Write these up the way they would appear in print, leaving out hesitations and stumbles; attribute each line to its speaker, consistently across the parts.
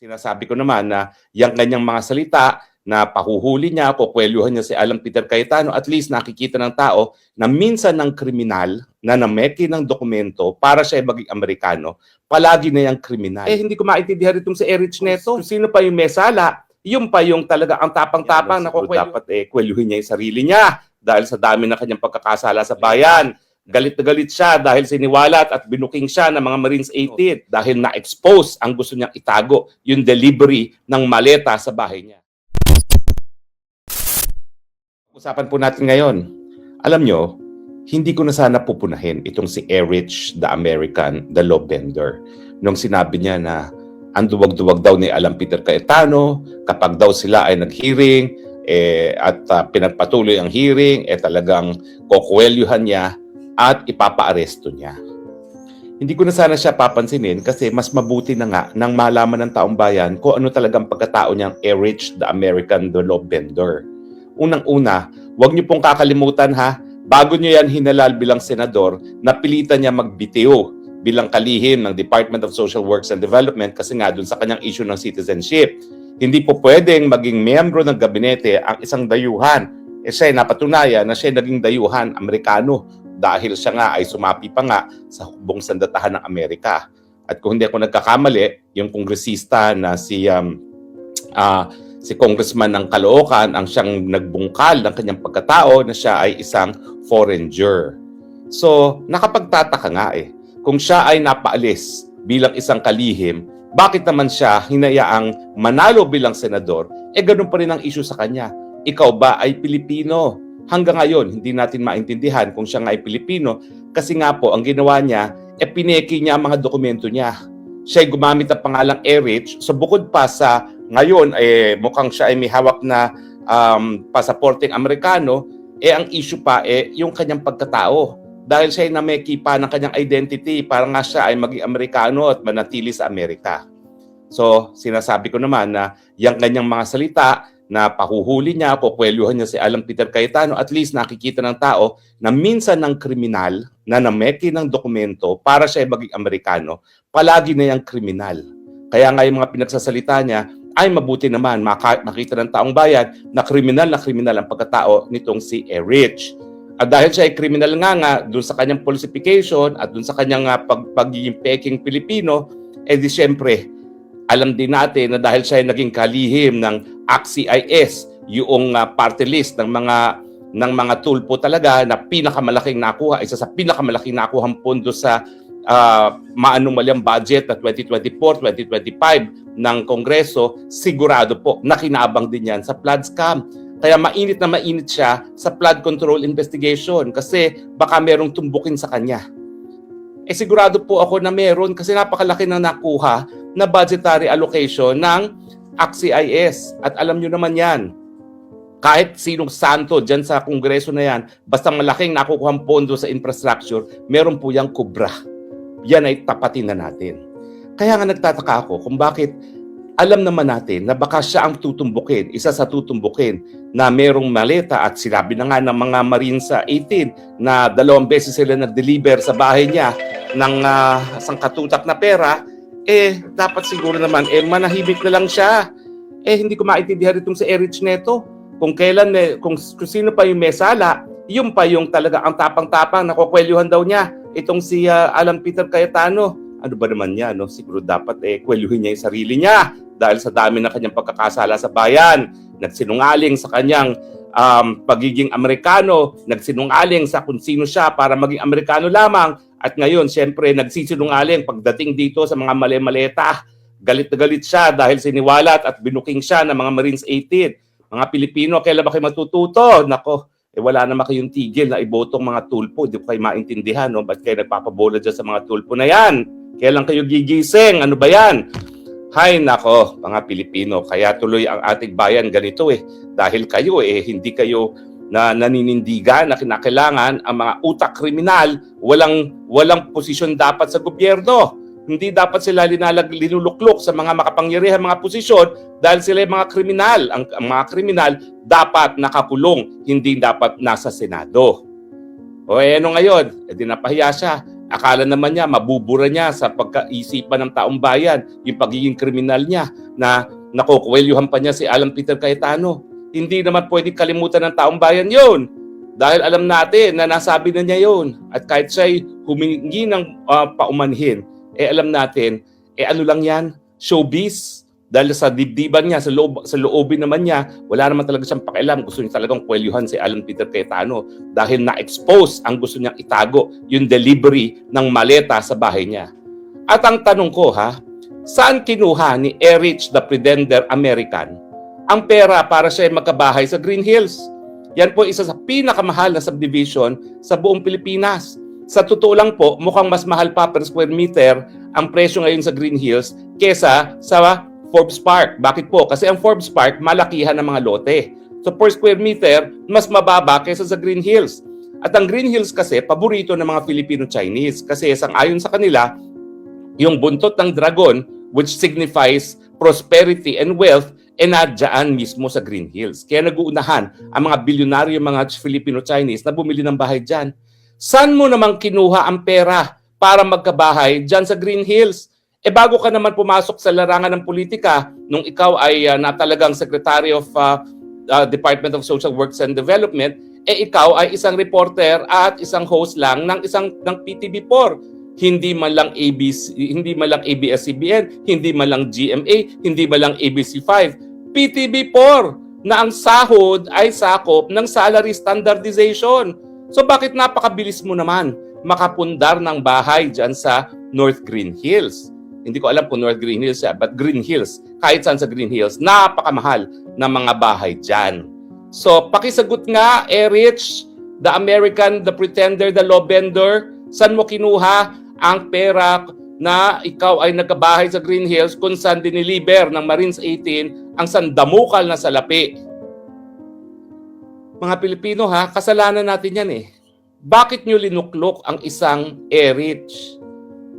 Speaker 1: Sinasabi ko naman na yung kanyang mga salita na pahuhuli niya, kukwelyuhan niya si Alan Peter Cayetano, at least nakikita ng tao na minsan ng kriminal na nameki ng dokumento para siya maging Amerikano, palagi na yung kriminal. Hindi ko maintindihan itong si Erich Neto. Kung sino pa yung may sala, yung pa yung talaga ang tapang-tapang na kukwelyo. Dapat kwelyuhin niya yung sarili niya dahil sa dami ng kanyang pagkakasala sa bayan. Galit na galit siya dahil siniwalat at binuking siya ng mga Marines 18 dahil na-expose ang gusto niyang itago, yung delivery ng maleta sa bahay niya. Usapan po natin ngayon. Alam nyo, hindi ko na sana pupunahin itong si Erich the American, the law bender. Nung sinabi niya na ang duwag-duwag daw ni Alan Peter Cayetano, kapag daw sila ay nag-hearing at pinagpatuloy ang hearing, talagang kukwelyuhan niya at ipapaaresto niya. Hindi ko na sana siya papansinin kasi mas mabuti na nga nang malaman ng taong bayan kung ano talagang pagkatao niyang Erich the American, the law bender. Unang-una, huwag niyo pong kakalimutan bago niyo yan hinalal bilang senador, napilitan niya magbitiw bilang kalihim ng Department of Social Works and Development kasi nga dun sa kanyang issue ng citizenship. Hindi po pwedeng maging miyembro ng gabinete ang isang dayuhan. Siya ay napatunayan na siya naging dayuhan Amerikano dahil siya nga ay sumapi pa nga sa hukbong sandatahan ng Amerika. At kung hindi ako nagkakamali, yung kongresista na si Congressman ng Caloocan ang siyang nagbungkal ng kanyang pagkatao na siya ay isang foreigner. So, nakapagtataka nga kung siya ay napaalis bilang isang kalihim, bakit naman siya hinayaang manalo bilang senador? Ganun pa rin ang issue sa kanya. Ikaw ba ay Pilipino? Hanggang ngayon, hindi natin maintindihan kung siya nga ay Pilipino kasi nga po, ang ginawa niya, pineki niya ang mga dokumento niya. Siya ay gumamit ng pangalang Erich. So bukod pa sa ngayon, mukhang siya ay may hawak na pasaporteng Amerikano, ang issue pa yung kanyang pagkatao. Dahil siya ay nameki pa ng kanyang identity para nga siya ay maging Amerikano at manatili sa Amerika. So, sinasabi ko naman na yung kanyang mga salita na pahuhuli niya, kukwelyuhan niya si Alan Peter Cayetano, at least nakikita ng tao na minsan ng kriminal na nameki ng dokumento para siya ay maging Amerikano, palagi na yung kriminal. Kaya nga yung mga pinagsasalita niya, ay mabuti naman makita ng taong bayan na kriminal ang pagkatao nitong si Erich. At dahil siya ay kriminal nga dun sa kanyang falsification at dun sa kanyang pagiging peking Pilipino, di siyempre, alam din natin na dahil siya ay naging kalihim ng ACT-CIS, yung party list ng mga tulpo talaga na pinakamalaking nakuha, isa sa pinakamalaking nakuhang pondo sa maanumalyang budget na 2024-2025 ng Kongreso, sigurado po nakinabang din yan sa flood scam. Kaya mainit na mainit siya sa flood control investigation kasi baka merong tumbukin sa kanya. Sigurado po ako na meron kasi napakalaki na nakuha na budgetary allocation ng ACT-CIS. At alam nyo naman yan, kahit sinong santo dyan sa kongreso na yan, basta malaking nakukuhang pondo sa infrastructure, meron po yung kubra. Yan ay tapatin na natin. Kaya nga nagtataka ako kung bakit alam naman natin na baka siya ang tutumbukin, isa sa tutumbukin na merong maleta at sinabi na nga ng mga Marines sa 18 na 2 beses sila nag-deliver sa bahay niya ng sangkatutak na pera, dapat siguro naman, manahimik na lang siya. Hindi ko maintindihan itong si Erich Neto. Kung kailan, kung sino pa yung may sala, yung pa yung talaga ang tapang-tapang na kukwelyuhan daw niya itong si Alan Peter Cayetano. Ano ba naman niya, no? Siguro dapat kwelyuhin niya yung sarili niya dahil sa dami ng kanyang pagkakasala sa bayan, nagsinungaling sa kanyang pagiging Amerikano, nagsinungaling sa kung sino siya para maging Amerikano lamang. At ngayon, siyempre, nagsisinungaling pagdating dito sa mga mali-maleta. Galit na galit siya dahil siniwalat at binuking siya ng mga Marines 18. Mga Pilipino, kailan ba kayo matututo? Nako, wala naman kayong tigil na ibotong mga tulpo. Hindi ko kayo maintindihan, no? Ba't kayo nagpapabola dyan sa mga tulpo na yan? Kailan kayo gigising? Ano ba yan? Hay nako, mga Pilipino, kaya tuloy ang ating bayan ganito Dahil kayo hindi kayo na naninindigan na kinakailangan ang mga utak kriminal, walang posisyon dapat sa gobyerno. Hindi dapat sila linuluklok sa mga makapangyarihan mga posisyon dahil sila ay mga kriminal. Ang mga kriminal dapat nakakulong, hindi dapat nasa Senado. Ano ngayon? Di napahiya siya. Akala naman niya, mabubura niya sa pagkaisipan ng taong bayan, yung pagiging kriminal niya na nakukwelyuhan pa niya si Alan Peter Cayetano. Hindi naman pwedeng kalimutan ng taong bayan yon. Dahil alam natin na nasabi na niya yon. At kahit siya'y humingi ng paumanhin, alam natin, ano lang yan? Showbiz. Dahil sa dibdiban niya, sa loobin naman niya, wala naman talaga siyang pakialam. Gusto niya talagang kwelyuhan si Alan Peter Cayetano dahil na-expose ang gusto niyang itago, yung delivery ng maleta sa bahay niya. At ang tanong ko saan kinuha ni Erich the Pretender American ang pera para siya magkabahay sa Green Hills? Yan po isa sa pinakamahal na subdivision sa buong Pilipinas. Sa totoo lang po, mukhang mas mahal pa per square meter ang presyo ngayon sa Green Hills kesa sa Forbes Park. Bakit po? Kasi ang Forbes Park, malakihan ng mga lote. So per square meter, mas mababa kaysa sa Green Hills. At ang Green Hills kasi, paborito ng mga Filipino-Chinese. Kasi ayon sa kanila, yung buntot ng dragon, which signifies prosperity and wealth, nadyan mismo sa Green Hills. Kaya nag-uunahan ang mga bilyonaryo, mga Filipino-Chinese na bumili ng bahay dyan. Saan mo namang kinuha ang pera para magkabahay dyan sa Green Hills? Bago ka naman pumasok sa larangan ng politika, nung ikaw ay talagang Secretary of Department of Social Works and Development, ikaw ay isang reporter at isang host lang ng PTV4. Hindi man lang ABC, hindi man lang ABS-CBN, hindi man lang GMA, hindi man lang ABC5. PTV4 na ang sahod ay sakop ng salary standardization. So bakit napakabilis mo naman makapundar ng bahay dyan sa North Green Hills? Hindi ko alam kung North Green Hills but Green Hills, kahit saan sa Green Hills, napakamahal na mga bahay dyan. So, pakisagot nga, Erich, the American, the Pretender, the Law Bender, saan mo kinuha ang pera na ikaw ay nagkabahay sa Green Hills kung saan diniliber ng Marines 18 ang sandamukal na salapi? Mga Pilipino kasalanan natin yan Bakit nyo linuklok ang isang Erich,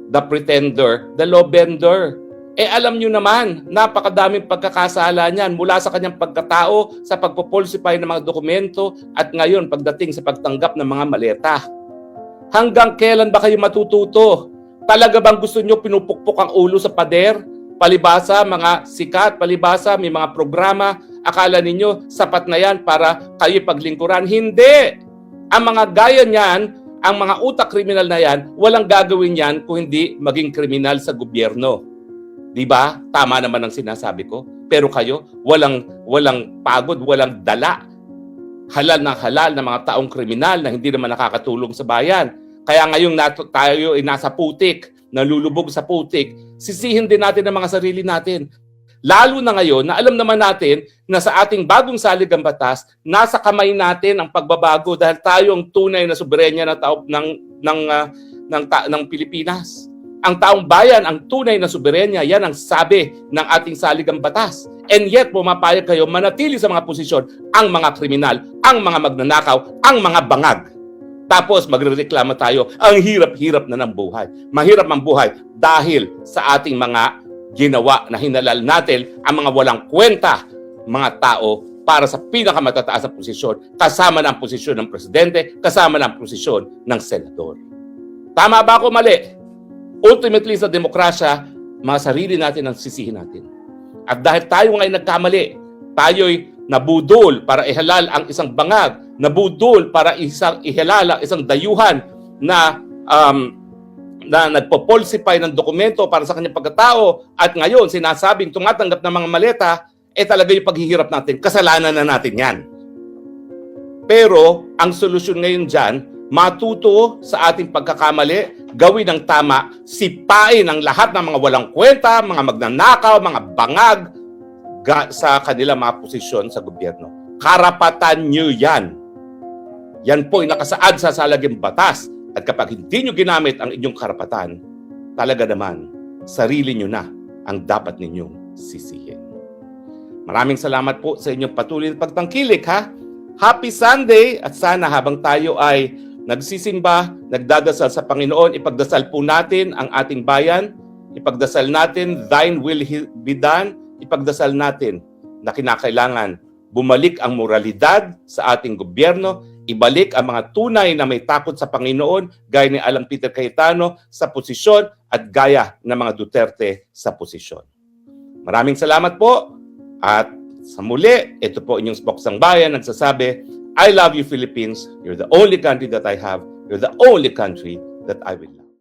Speaker 1: the Pretender, the Law Bender? Alam nyo naman, napakadaming pagkakasala niyan mula sa kanyang pagkatao, sa pagpupulsify ng mga dokumento, at ngayon pagdating sa pagtanggap ng mga maleta. Hanggang kailan ba kayo matututo? Talaga bang gusto nyo pinupukpok ang ulo sa pader? Palibasa, mga sikat, palibasa, may mga programa, akala ninyo sapat na yan para kayo paglingkuran? Hindi! Ang mga gaya niyan, ang mga utak kriminal na yan, walang gagawin yan kung hindi maging kriminal sa gobyerno. Diba? Tama naman ang sinasabi ko. Pero kayo, walang pagod, walang dala. Halal na mga taong kriminal na hindi naman nakakatulong sa bayan. Kaya ngayong tayo ay nasa putik, nalulubog sa putik, sisihin din natin ang mga sarili natin. Lalo na ngayon na alam naman natin na sa ating bagong saligang batas, nasa kamay natin ang pagbabago dahil tayo ang tunay na soberenya na tao ng Pilipinas. Ang taong bayan, ang tunay na soberenya, yan ang sabi ng ating saligang batas. And yet, pumapayag kayo manatili sa mga posisyon ang mga kriminal, ang mga magnanakaw, ang mga bangag. Tapos magrereklamo tayo, ang hirap-hirap na ng buhay. Mahirap ang buhay dahil sa ating mga ginawa na hinalal natin ang mga walang kwenta, mga tao para sa pinakamatataas na posisyon, kasama ng posisyon ng presidente, kasama ng posisyon ng senador. Tama ba ako mali? Ultimately sa demokrasya, mga sarili natin ang sisihin natin. At dahil tayo ngayon nagkamali, tayo'y nabudol para ihalal ang isang bangag, nabudol para ihalal ang isang dayuhan na nagpo-falsify ng dokumento para sa kanyang pagkatao at ngayon sinasabing tumatanggap ng mga maleta, talaga yung paghihirap natin. Kasalanan na natin yan. Pero ang solusyon ngayon dyan, matuto sa ating pagkakamali, gawin ng tama, sipain ang lahat ng mga walang kwenta, mga magnanakaw, mga bangag sa kanilang mga posisyon sa gobyerno. Karapatan nyo yan. Yan po ay nakasaad sa salaging batas. At kapag hindi nyo ginamit ang inyong karapatan, talaga naman, sarili nyo na ang dapat ninyong sisihin. Maraming salamat po sa inyong patuloy na pagtangkilik Happy Sunday at sana habang tayo ay nagsisimba, nagdadasal sa Panginoon, ipagdasal po natin ang ating bayan, ipagdasal natin, thine will be done, ipagdasal natin na kinakailangan bumalik ang moralidad sa ating gobyerno, ibalik ang mga tunay na may takot sa Panginoon gaya ni Alan Peter Cayetano sa posisyon at gaya ng mga Duterte sa posisyon. Maraming salamat po at sa muli, ito po inyong Spoksang Bayan nagsasabi, I love you Philippines, you're the only country that I have, you're the only country that I will love.